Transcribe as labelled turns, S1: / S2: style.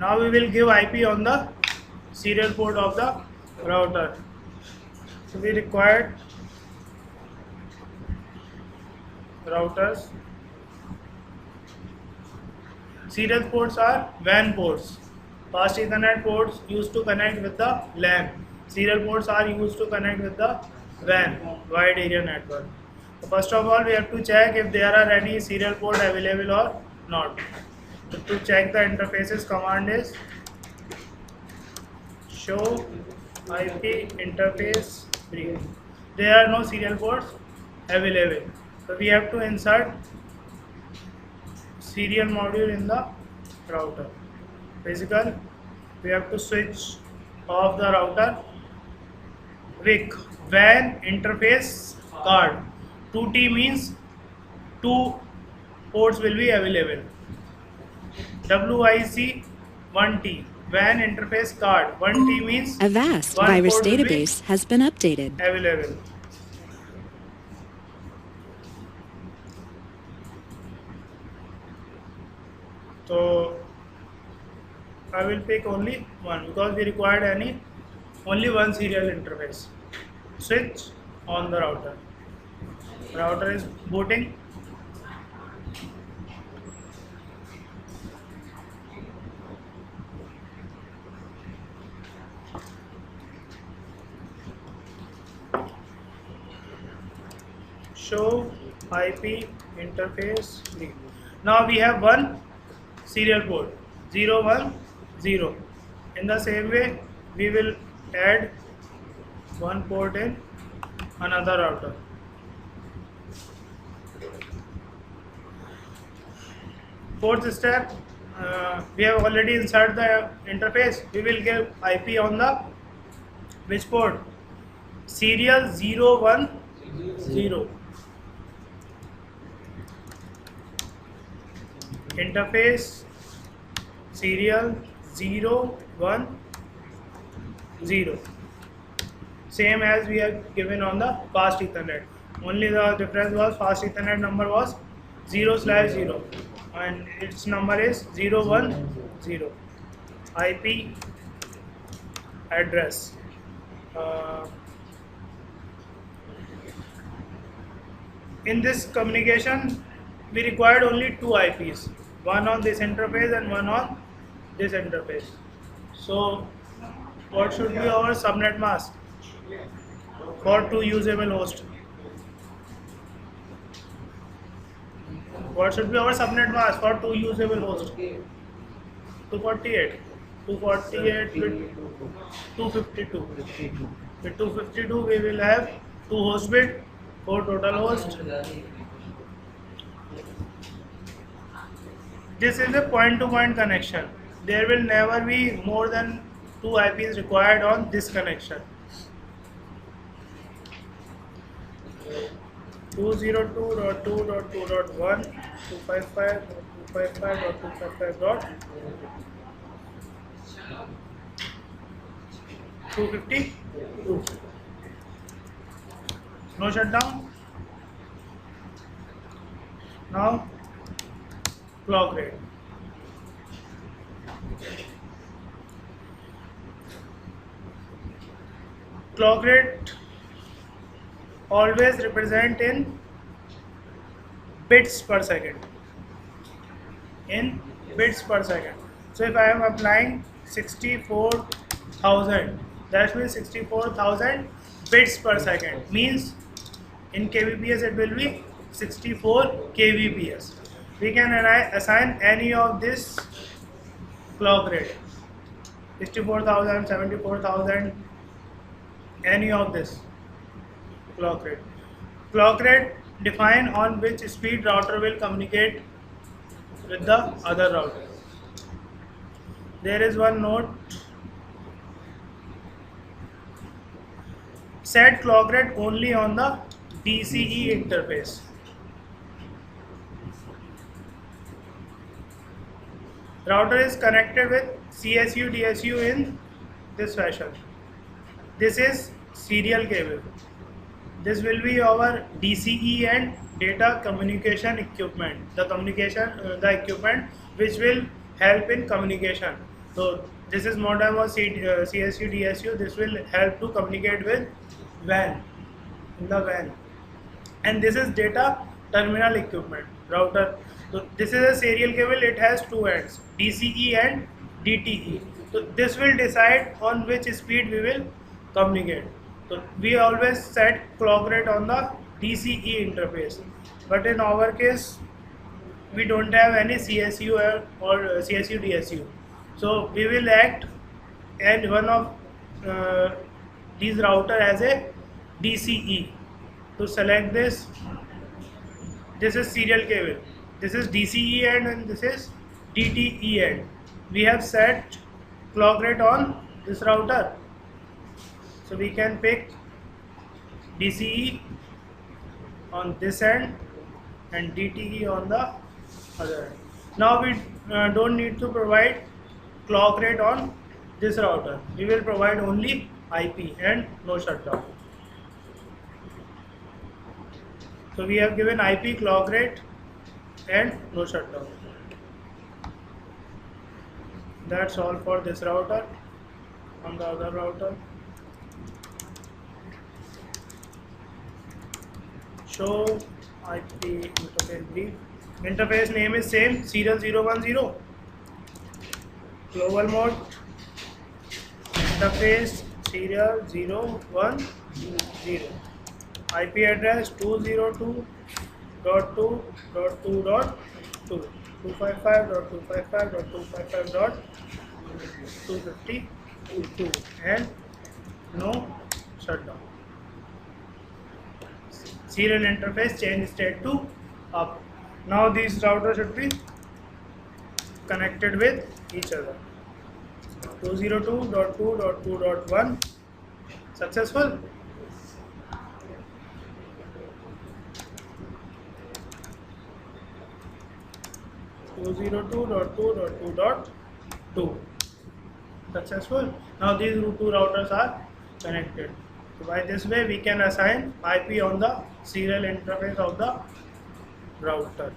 S1: Now we will give IP on the serial port of the router. So we required routers. Serial ports are WAN ports. Fast Ethernet ports used to connect with the LAN. Serial ports are used to connect with the WAN, wide area network. So first of all, we have to check if there are any serial port available or not. So to check the interfaces, command is show IP interface brief. There are no serial ports available. So we have to insert serial module in the router. Basically, we have to switch off the router with WAN interface card. 2T means 2 ports will be available. WIC 1T WAN interface card. 1T means
S2: Avast
S1: one
S2: virus
S1: port will be
S2: database has been updated.
S1: available. So I will pick only one because we required only one serial interface. Switch on the router. Router is booting. Show IP interface. Now we have one serial port 010. In the same way, we will add one port in another router. Fourth step, we have already inserted the interface. We will give IP on the which port? Serial 010. Interface serial 010. Same as we have given on the fast Ethernet. Only the difference was fast Ethernet number was 0/0 and its number is 010. IP address. In this communication, we required only two IPs, one on this interface and one on this interface. So, what should be our subnet mask for two usable hosts? What should be our subnet mask for two usable hosts? 248. 248 with 252. With 252, we will have 2 host bit, 4 total hosts. This is a point-to-point connection. There will never be more than 2 IPs required on this connection. 202.2.2.1, 255.255.252. No shutdown. Now clock rate. Clock rate always represent in bits per second. In bits per second. So if I am applying 64,000, that means 64,000 bits per second. Means in kbps it will be 64 kbps. We can assign any of this clock rate, 64,000, 74,000, any of this clock rate. Clock rate define on which speed router will communicate with the other router. There is one note. Set clock rate only on the DCE interface. Router is connected with CSU DSU in this fashion. This is serial cable. This will be our DCE and data communication equipment. The equipment which will help in communication. So this is modem or CSU DSU. This will help to communicate with WAN in the WAN. And this is data terminal equipment router. So this is a serial cable. It has two ends, DCE and DTE. So this will decide on which speed we will communicate. So we always set clock rate on the DCE interface, but in our case we don't have any CSU or CSU DSU. So we will act and one of these router as a DCE. To select this, this is serial cable, this is DCE end and this is DTE end. We have set clock rate on this router, so we can pick DCE on this end and DTE on the other end. Now we don't need to provide clock rate on this router. We will provide only IP and no shutdown. So we have given IP, clock rate and no shutdown. That's all for this router. On the other router, show IP interface brief. Interface name is same, serial 010. Global mode, interface serial 010. IP address 202.2.2.2, 255.255.255.252 and no shutdown. Serial interface change state to up. Now these routers should be connected with each other. 202.2.2.1 successful. 202.2.2.2 successful. Now these two routers are connected. So by this way we can assign IP on the serial interface of the router.